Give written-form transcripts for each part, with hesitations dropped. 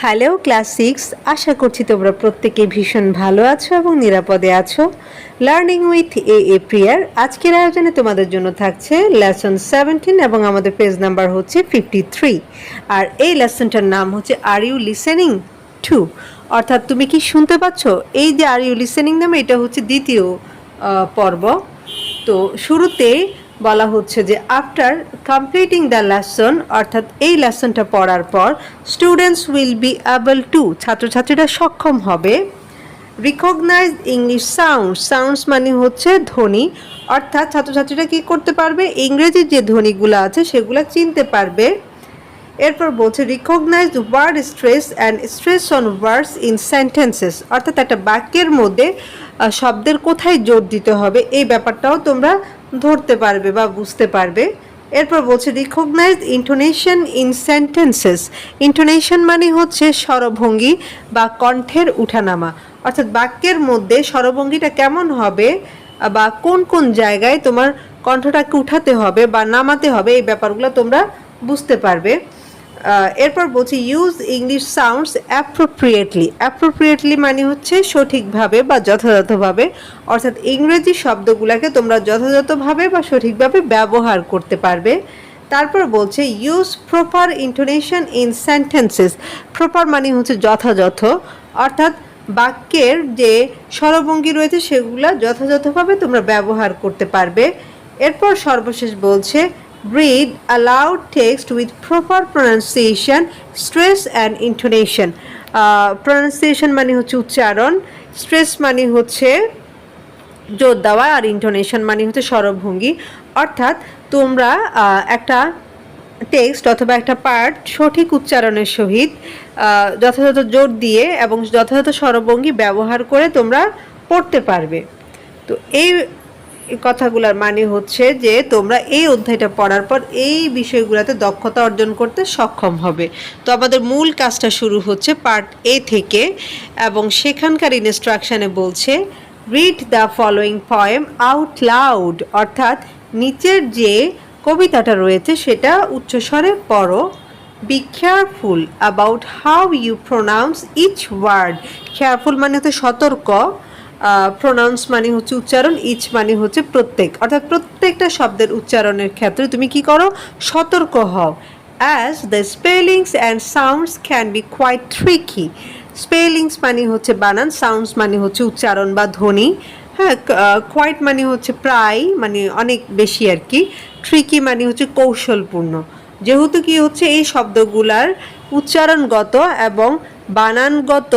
Hello class 6, আশা করছি তোমরা প্রত্যেকে ভীষণ ভালো আছো এবং নিরাপদে আছো। লার্নিং উইথ এ প্রিয়ার আজকের আয়োজনে তোমাদের জন্য থাকছে লেসন 17 এবং আমাদের পেজ নাম্বার হচ্ছে 53। আর এই লেসনটার নাম হচ্ছে আর ইউ লিসেনিং টু, অর্থাৎ তুমি কি শুনতে পাচ্ছ। এই যে আর ইউ লিসেনিং নামে এটা হচ্ছে দ্বিতীয় পর্ব। তো শুরুতে বলা হচ্ছে যে আফটার কমপ্লিটিং দ্য লেসন, অর্থাৎ এই লেসনটা পড়ার পর students will be able to, ছাত্রছাত্রীরা সক্ষম হবে রিকগনাইজ ইংলিশ সাউন্ডস। সাউন্ডস মানে হচ্ছে ধ্বনি, অর্থাৎ ছাত্রছাত্রীরা কি করতে পারবে, ইংরেজির যে ধ্বনিগুলো আছে সেগুলো চিনতে পারবে। এরপর বলছে recognise word stress and stress on words in sentences, অর্থাৎ একটা বাক্যের মধ্যে শব্দের কোথায় জোর দিতে হবে এই ব্যাপারটাও তোমরা ধরতে পারবে বা বুঝতে পারবে। এরপর বলছে recognise intonation in sentences. Intonation মানে হচ্ছে স্বরভঙ্গি বা কণ্ঠের উঠানামা, অর্থাৎ বাক্যের মধ্যে স্বরভঙ্গিটা কেমন হবে বা কোন কোন জায়গায় তোমার কণ্ঠটাকে উঠাতে হবে বা নামাতে হবে এই ব্যাপারগুলো তোমরা বুঝতে পারবে। এরপর বলছি use English sounds appropriately. Appropriately মানে হচ্ছে সঠিকভাবে বা যথাযথভাবে, অর্থাৎ ইংরেজি শব্দগুলোকে তোমরা যথাযথভাবে বা সঠিকভাবে ব্যবহার করতে পারবে। তারপর বলছে use proper intonation in sentences. Proper মানে হচ্ছে যথাযথ, অর্থাৎ বাক্যের যে স্বরভঙ্গি রয়েছে সেগুলো যথাযথভাবে তোমরা ব্যবহার করতে পারবে। এরপর সর্বশেষ বলছে read aloud text with proper pronunciation, stress and intonation. Pronunciation মানে হচ্ছে উচ্চারণ, stress মানে হচ্ছে জোর দেওয়া, আর ইন্টোনেশন মানে হচ্ছে স্বরভঙ্গি। অর্থাৎ তোমরা একটা টেক্সট অথবা একটা পার্ট সঠিক উচ্চারণের সহিত যথাযথ জোর দিয়ে এবং যথাযথ স্বরভঙ্গি ব্যবহার করে তোমরা পড়তে পারবে। তো এই কথাগুলোর মানে হচ্ছে যে তোমরা এই অধ্যায়টা পড়ার পর এই বিষয়গুলোতে দক্ষতা অর্জন করতে সক্ষম হবে। তো আমাদের মূল কাজটা শুরু হচ্ছে পার্ট এ থেকে, এবং সেখানকার ইনস্ট্রাকশানে বলছে read the following poem out loud, অর্থাৎ নিচের যে কবিতাটা রয়েছে সেটা উচ্চস্বরে পড়ো। Be careful about how you pronounce each word. Careful মানে হচ্ছে সতর্ক, প্রোনাউন্স মানে হচ্ছে উচ্চারণ, ইচ মানে হচ্ছে প্রত্যেক, অর্থাৎ প্রত্যেকটা শব্দের উচ্চারণের ক্ষেত্রে তুমি কি করো, সতর্ক হও। As the spellings and sounds can be quite tricky. Spellings মানে হচ্ছে বানান, সাউন্ডস মানে হচ্ছে উচ্চারণ বা ধ্বনি, হ্যাঁ। কোয়াইট মানে হচ্ছে প্রায়, মানে অনেক বেশি আর কি। ট্রিকি মানে হচ্ছে কৌশলপূর্ণ। যেহেতু কি হচ্ছে এই শব্দগুলার উচ্চারণগত এবং বানানগত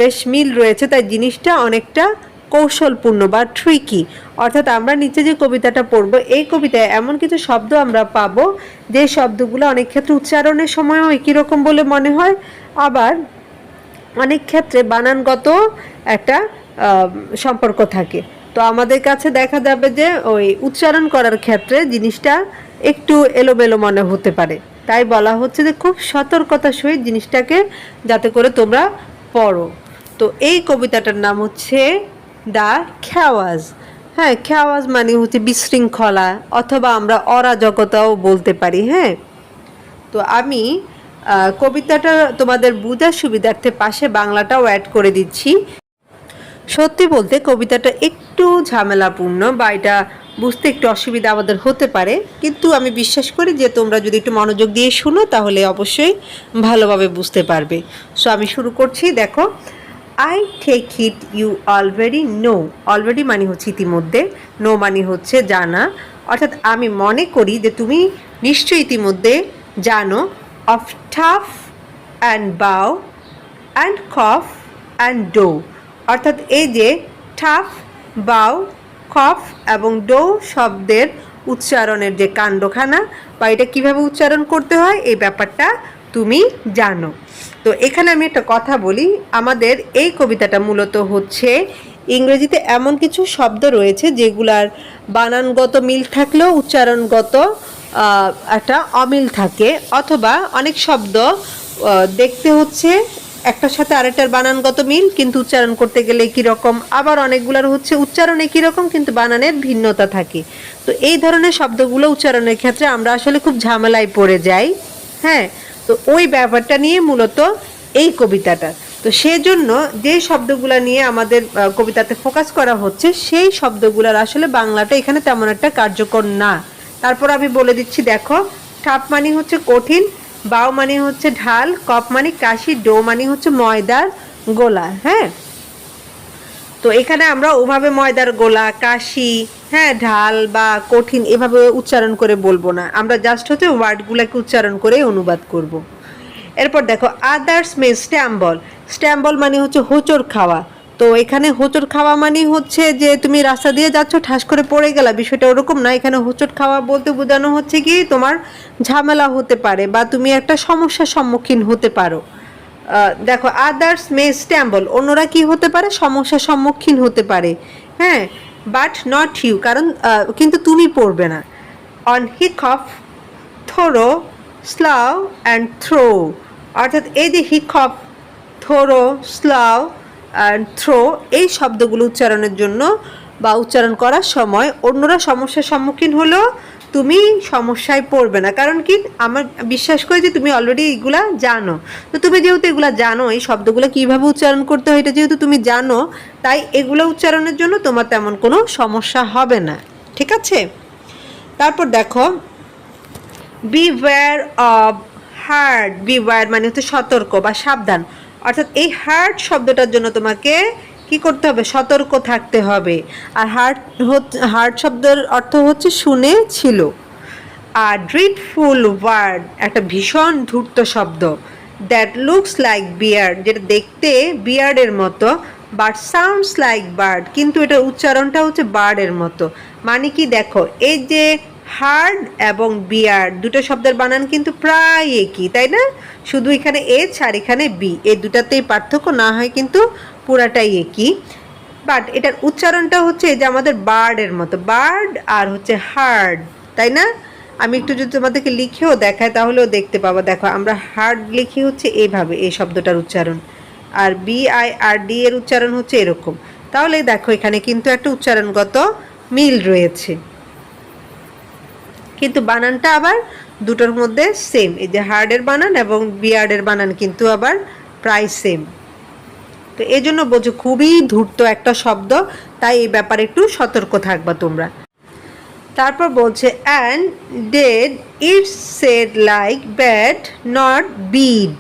বেশ মিল রয়েছে, তাই জিনিসটা অনেকটা কৌশলপূর্ণ বা ট্রিকি। অর্থাৎ আমরা নিচে যে কবিতাটা পড়বো এই কবিতায় এমন কিছু শব্দ আমরা পাবো যে শব্দগুলো অনেক ক্ষেত্রে উচ্চারণের সময়ও একই রকম বলে মনে হয়, আবার অনেক ক্ষেত্রে বানানগত একটা সম্পর্ক থাকে। তো আমাদের কাছে দেখা যাবে যে ওই উচ্চারণ করার ক্ষেত্রে জিনিসটা একটু এলোমেলো মনে হতে পারে, তাই বলা হচ্ছে যে খুব সতর্কতার সহিত জিনিসটাকে যাতে করে তোমরা পড়ো। তো এই কবিতাটার নাম হচ্ছে দ্য খেওয়াজ। হ্যাঁ, খেওয়াজ মানে হচ্ছে বিশৃঙ্খলা অথবা আমরা অরাজকতাও বলতে পারি। হ্যাঁ, তো আমি কবিতাটা তোমাদের বোঝার সুবিধার্থে পাশে বাংলাটাও অ্যাড করে দিচ্ছি। সত্যি বলতে কবিতাটা একটু ঝামেলাপূর্ণ বা এটা বুঝতে একটু অসুবিধা আমাদের হতে পারে, কিন্তু আমি বিশ্বাস করি যে তোমরা যদি একটু মনোযোগ দিয়ে শুনো তাহলে অবশ্যই ভালোভাবে বুঝতে পারবে। সো আমি শুরু করছি, দেখো। I take it you already know. Already মানে হচ্ছে ইতিমধ্যে, নো মানে হচ্ছে জানা, অর্থাৎ আমি মনে করি যে তুমি নিশ্চয়ই ইতিমধ্যে জানো। Of tough and bough and cough and dough, অর্থাৎ এই যে টাফ, বাও, কফ এবং ডো শব্দের উচ্চারণের যে কাণ্ডখানা বা এটা কীভাবে উচ্চারণ করতে হয় এই ব্যাপারটা তুমি জানো। তো এখানে আমি একটা কথা বলি, আমাদের এই কবিতাটা মূলত হচ্ছে ইংরেজিতে এমন কিছু শব্দ রয়েছে যেগুলার বানানগত মিল থাকলেও উচ্চারণগত একটা অমিল থাকে, অথবা অনেক শব্দ দেখতে হচ্ছে একটার সাথে আরেকটার বানানগত মিল কিন্তু উচ্চারণ করতে গেলে একই রকম, আবার অনেকগুলোর হচ্ছে উচ্চারণ একই রকম কিন্তু বানানের ভিন্নতা থাকে। তো এই ধরনের শব্দগুলো উচ্চারণের ক্ষেত্রে আমরা আসলে খুব ঝামেলায় পড়ে যাই। হ্যাঁ, তো ওই ব্যাপারটা নিয়ে মূলত এই কবিতাটা। তো সেজন্য যে শব্দগুলো নিয়ে আমাদের কবিতাতে ফোকাস করা হচ্ছে সেই শব্দগুলোর আসলে বাংলাটা এখানে তেমন একটা কার্যকর না। তারপর আমি বলে দিচ্ছি, দেখো, ঠাপ মানে হচ্ছে কঠিন, বাও মানে হচ্ছে ঢাল, কপ মানে কাশি, ডো মানে হচ্ছে ময়দার গোলা। হ্যাঁ, তো এখানে আমরা ওভাবে ময়দার গোলা, কাশি, হ্যাঁ, ঢাল বা কঠিন এভাবে উচ্চারণ করে বলবো না, আমরা জাস্ট হচ্ছে ওয়ার্ডগুলোকে উচ্চারণ করে অনুবাদ করব। এরপর দেখো, আদার্স মে স্ট্যাম্বল। স্ট্যাম্বল মানে হচ্ছে হোঁচড় খাওয়া। তো এখানে হোঁচড় খাওয়া মানে হচ্ছে যে তুমি রাস্তা দিয়ে যাচ্ছ, ঠাস করে পড়ে গেলা, বিষয়টা ওরকম না। এখানে হোঁচড় খাওয়া বলতে বোঝানো হচ্ছে কি তোমার ঝামেলা হতে পারে বা তুমি একটা সমস্যার সম্মুখীন হতে পারো। দেখো, আদার্স মে স্ট্যাম্বল, অন্যরা কি হতে পারে, সমস্যার সম্মুখীন হতে পারে। হ্যাঁ, বাট নট ইউ, কারণ কিন্তু তুমি পড়বে না। অন হিকফ, থোরো, স্লাউ অ্যান্ড থ্রো, অর্থাৎ এই যে হিকফ, থোরো, স্লাউ অ্যান্ড থ্রো এই শব্দগুলো উচ্চারণের জন্য বা উচ্চারণ করার সময় অন্যরা সমস্যার সম্মুখীন হলেও তুমি সমস্যায় পড়বে না। কারণ কি, আমার বিশ্বাস করি যে তুমি অলরেডি এগুলা জানো। তো তুমি যেহেতু এগুলা জানো, এই শব্দগুলো কীভাবে উচ্চারণ করতে হয় এটা যেহেতু তুমি জানো, তাই এগুলো উচ্চারণের জন্য তোমার তেমন কোনো সমস্যা হবে না। ঠিক আছে? তারপর দেখো, বিওয়্যার অব হার্ড। বিওয়্যার মানে হচ্ছে সতর্ক বা সাবধান, অর্থাৎ এই হার্ড শব্দটার জন্য তোমাকে কি করতে হবে, সতর্ক থাকতে হবে। আর হার্ড শব্দের অর্থ হচ্ছে শুনে ছিল। আর ড্রিডফুল ওয়ার্ড একটা ভীষণ ধূর্ত শব্দ। দ্যাট লুকস লাইক বিয়ার্ড, যেটা দেখতে বিয়ার্ডের মতো, বাট সাউন্ডস লাইক বার্ড, কিন্তু এটার উচ্চারণটা হচ্ছে বার্ডের মতো। মানে কি, দেখো, এই যে হার্ড এবং বিয়ার্ড দুটো শব্দের বানান কিন্তু প্রায় একই, তাই না? শুধু এখানে এইচ আর এখানে বি, এই দুটাতেই পার্থক্য, না হয় কিন্তু পুরাটাই একই। বাট এটার উচ্চারণটা হচ্ছে এই যে আমাদের বার্ডের মতো, বার্ড আর হচ্ছে হার্ড, তাই না? আমি একটু যদি তোমাদেরকে লিখেও দেখাই তাহলেও দেখতে পাবো। দেখো, আমরা হার্ড লিখি হচ্ছে এইভাবে এই শব্দটার উচ্চারণ, আর BIRD এর উচ্চারণ হচ্ছে এরকম। তাহলে দেখো এখানে কিন্তু একটা উচ্চারণগত মিল রয়েছে, কিন্তু বানানটা আবার দুটোর মধ্যে সেম। এই যে হার্ডের বানান এবং বিয়ার্ডের বানান কিন্তু আবার প্রায় সেম। তো এই জন্য বোঝো খুবই ধূর্ত একটা শব্দ, তাই এই ব্যাপারে একটু সতর্ক থাকবা তোমরা। তারপর বলছে, and dead it said like bad not bid,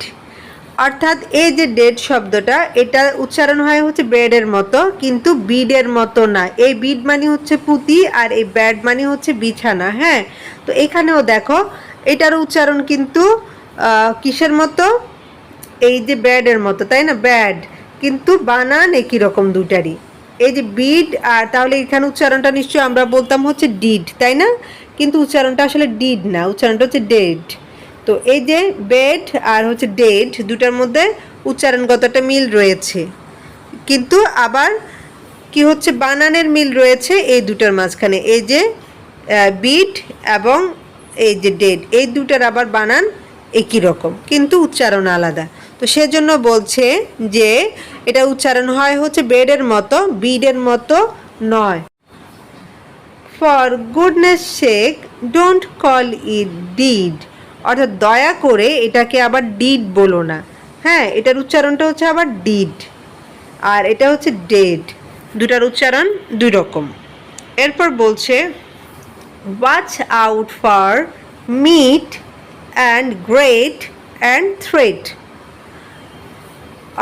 অর্থাৎ এই যে ডেড শব্দটা এটা উচ্চারণ হয় হচ্ছে ব্রেডের মতো, কিন্তু বিডের মতো না। এই বিড মানে হচ্ছে পুঁতি আর এই ব্যাড মানে হচ্ছে বিছানা। হ্যাঁ, তো এখানেও দেখো এটার উচ্চারণ কিন্তু কিসের মতো, এই যে ব্যাডের মতো, তাই না? ব্যাড, কিন্তু বানান একই রকম দুটারই। এই যে বিড, আর তাহলে এখানে উচ্চারণটা নিশ্চয়ই আমরা বলতাম হচ্ছে ডিড, তাই না? কিন্তু উচ্চারণটা আসলে ডিড না, উচ্চারণটা হচ্ছে ডেড। তো এই যে বেড আর হচ্ছে ডেড দুটার মধ্যে উচ্চারণগতটা মিল রয়েছে, কিন্তু আবার কি হচ্ছে, বানানের মিল রয়েছে এই দুটার মাঝখানে। এই যে বিড এবং এই যে ডেড, এই দুটার আবার বানান একই রকম কিন্তু উচ্চারণ আলাদা। তো সেজন্য বলছে যে এটা উচ্চারণ হয় হচ্ছে বেডের মতো, বিডের মতো নয়। For goodness sake don't call it deed, অর্থাৎ দয়া করে এটাকে আবার ডিড বলো না। হ্যাঁ, এটার উচ্চারণটা হচ্ছে আবার ডিড, আর এটা হচ্ছে ডেড, দুটার উচ্চারণ দুই রকম। এরপর বলছে, watch out for meat and great and threat,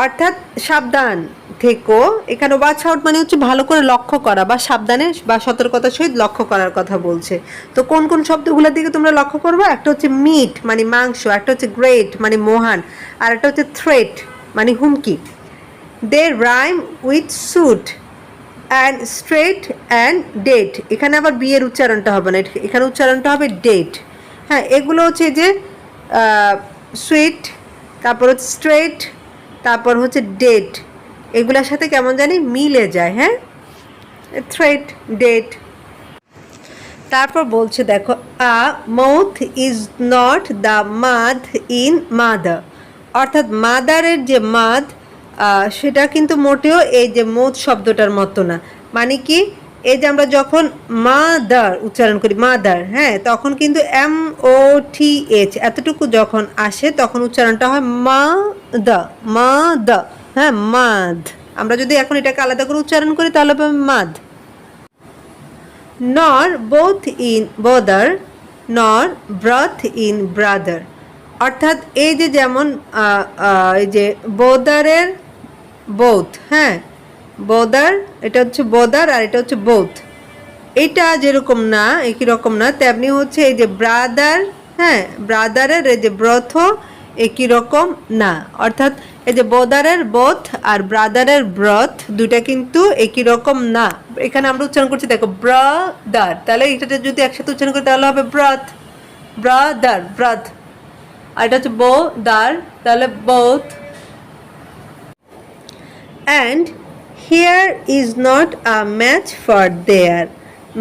অর্থাৎ সাবধান থেকো। এখানে ওয়াচ আউট মানে হচ্ছে ভালো করে লক্ষ্য করা বা সাবধানে বা সতর্কতার সহিত লক্ষ্য করার কথা বলছে। তো কোন কোন শব্দগুলোর দিকে তোমরা লক্ষ্য করবে, একটা হচ্ছে মিট মানে মাংস, একটা হচ্ছে গ্রেট মানে মহান, আর একটা হচ্ছে থ্রেট মানে হুমকি। They rhyme with suit and straight and date, এখানে আবার বি এর উচ্চারণটা হবে না, এখানে উচ্চারণটা হবে ডেট। হ্যাঁ, এগুলো হচ্ছে যে সুইট, তারপর হচ্ছে স্ট্রেট, তারপর হচ্ছে ডেট, এগুলোর সাথে কেমন জানি মিলে যায়। হ্যাঁ, থ্রেট, ডেট। তারপর বলছে, দেখো, a mouth is not the mud in mother, অর্থাৎ মাদারের যে মাদ সেটা কিন্তু মোটেও এই যে মৌথ শব্দটার মতো না। মানে কি, এই যে আমরা যখন মাদার উচ্চারণ করি মাদার, হ্যাঁ, তখন কিন্তু MOTH এতটুকু যখন আসে তখন উচ্চারণটা হয় মাদ, হ্যাঁ, মাদ। আমরা যদি এখন এটাকে আলাদা করে উচ্চারণ করি তাহলে হবে মাদ। নর বোথ ইন বদার, নর ব্রথ ইন ব্রাদার। অর্থাৎ এই যে যেমন এই যে বোদারের বোথ, হ্যাঁ, বোদার, এটা হচ্ছে বোদার আর এটা হচ্ছে বোথ, এটা যেরকম না একই রকম না, তেমনি হচ্ছে এই যে ব্রাদার, হ্যাঁ, ব্রাদারের এই যে ব্রথ একই রকম না। অর্থাৎ এই যে বোদারের বোথ আর ব্রাদারের ব্রথ দুটা কিন্তু একই রকম না। এখানে আমরা উচ্চারণ করছি দেখো ব্রাদার, তাহলে এটাতে যদি একসাথে উচ্চারণ করি তাহলে হবে ব্রথ, ব্রাদার ব্রথ। আর এটা হচ্ছে বোদার, তাহলে both. And here is not a match for their.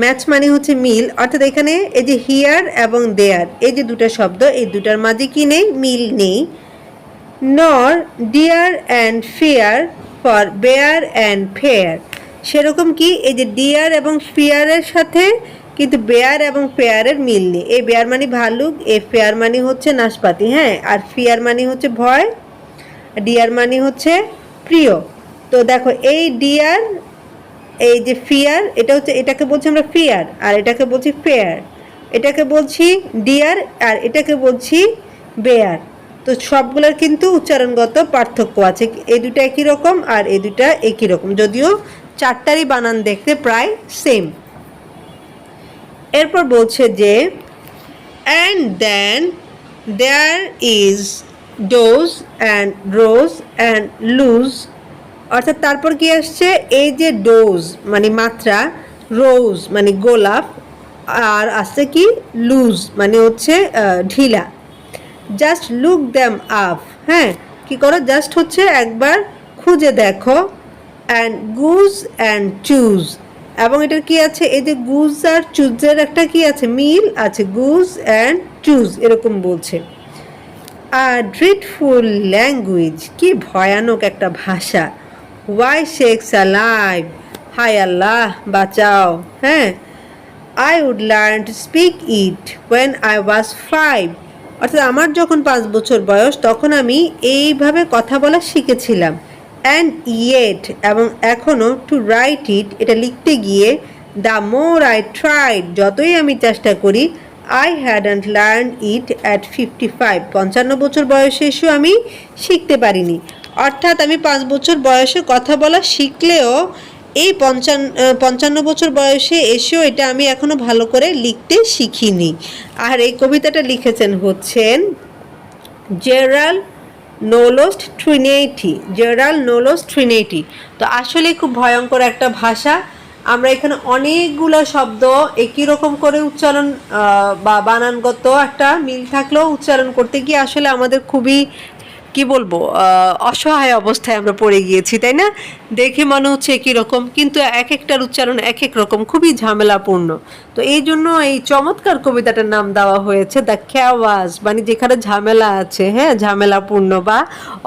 Match মানে হচ্ছে মিল, অর্থাৎ এখানে এই যে হিয়ার এবং দেয়ার এই যে দুটো শব্দ, এই দুটার মাঝে কি নেই, মিল নেই। Nor dear and fear for bear and pear. সেরকম কি এই যে ডিয়ার এবং ফেয়ারের সাথে কিন্তু বেয়ার এবং ফেয়ারের মিল নেই। এই বেয়ার মানে ভালুক, এই ফেয়ার মানে হচ্ছে নাশপাতি, হ্যাঁ, আর ফিয়ার মানে হচ্ছে ভয়, ডিয়ার মানে হচ্ছে প্রিয়। তো দেখো এই ডিয়ার, এই যে ফিয়ার, এটা হচ্ছে, এটাকে বলছি আমরা ফিয়ার আর এটাকে বলছি ফেয়ার, এটাকে বলছি ডিয়ার আর এটাকে বলছি বেয়ার। তো সবগুলোর কিন্তু উচ্চারণগত পার্থক্য আছে, এই দুটো একই রকম আর এই দুটা একই রকম, যদিও চারটারই বানান দেখতে প্রায় সেম। এরপর বলছে যে and then there is dose and rose and lose. অর্থাৎ তারপর কি আসছে, এই যে ডোজ মানে মাত্রা, রোজ মানে গোলাপ, আর আসছে কি লুজ মানে হচ্ছে ঢিলা। জাস্ট লুক দ্যাম আপ, হ্যাঁ, কি করো, জাস্ট হচ্ছে একবার খুঁজে দেখো। অ্যান্ড গুজ অ্যান্ড চুজ, এবং এটার কি আছে, এই যে গুজ আর চুজের একটা কি আছে, মিল আছে, গুজ অ্যান্ড চুজ এরকম বলছে। আর ড্রিটফুল ল্যাঙ্গুয়েজ, কি ভয়ানক একটা ভাষা। ওয়াই শেকস অ্যালাইভ, হায় আল্লাহ বাঁচাও, হ্যাঁ। I would learn to speak it when I was 5। অর্থাৎ আমার যখন 5 বছর বয়স তখন আমি এইভাবে কথা বলা শিখেছিলাম। অ্যান্ড ইয়েট, এবং এখনও, টু রাইট ইট, এটা লিখতে গিয়ে, দ্য মোর আই ট্রাইড, যতই আমি চেষ্টা করি, I hadn't learn it at 55, 55 বছর বয়সে এসেও আমি শিখতে পারিনি। অর্থাৎ আমি 5 বছর বয়সে কথা বলা শিখলেও এই 55 বছর বয়সে এসেও এটা আমি এখনো ভালো করে লিখতে শিখিনি। আর এই কবিতাটা লিখেছেন হচ্ছেন Gerald Knowles Trinity, Gerald Knowles Trinity. তো আসলে খুব ভয়ঙ্কর একটা ভাষা। আমরা এখানে অনেকগুলো শব্দ একই রকম করে উচ্চারণ বা বানানগত একটা মিল থাকলেও উচ্চারণ করতে গিয়ে আসলে আমাদের খুবই কি বলবো অসহায় অবস্থায় আমরা পড়ে গিয়েছি, তাই না? দেখে মনে হচ্ছে একই রকম, কিন্তু এক একটার উচ্চারণ এক এক রকম, খুবই ঝামেলাপূর্ণ। তো এই জন্য এই চমৎকার কবিতাটার নাম দেওয়া হয়েছে দ্য খ্যাওয়াজ, মানে যেখানে ঝামেলা আছে, হ্যাঁ, ঝামেলাপূর্ণ বা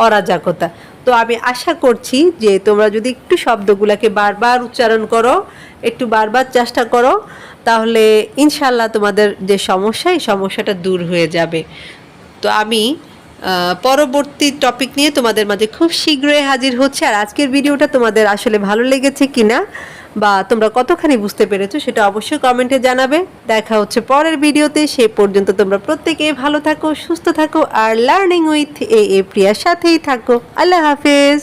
অরাজকতা। তো আমি আশা করছি যে তোমরা যদি একটু শব্দগুলোকে বারবার উচ্চারণ করো, একটু বারবার চেষ্টা করো, তাহলে ইনশাল্লাহ তোমাদের যে সমস্যা, এই সমস্যাটা দূর হয়ে যাবে। তো আমি পরবর্তী টপিক নিয়ে তোমাদের মাঝে খুব শীঘ্রই হাজির হচ্ছে। আর আজকের ভিডিওটা তোমাদের আসলে ভালো লেগেছে কিনা বা তোমরা কতখানি বুঝতে পেরেছো সেটা অবশ্যই কমেন্টে জানাবে। দেখা হচ্ছে পরের ভিডিওতে, সেই পর্যন্ত তোমরা প্রত্যেকে ভালো থাকো, সুস্থ থাকো আর লার্নিং উইথ এ প্রিয়ার সাথেই থাকো। আল্লাহ হাফেজ।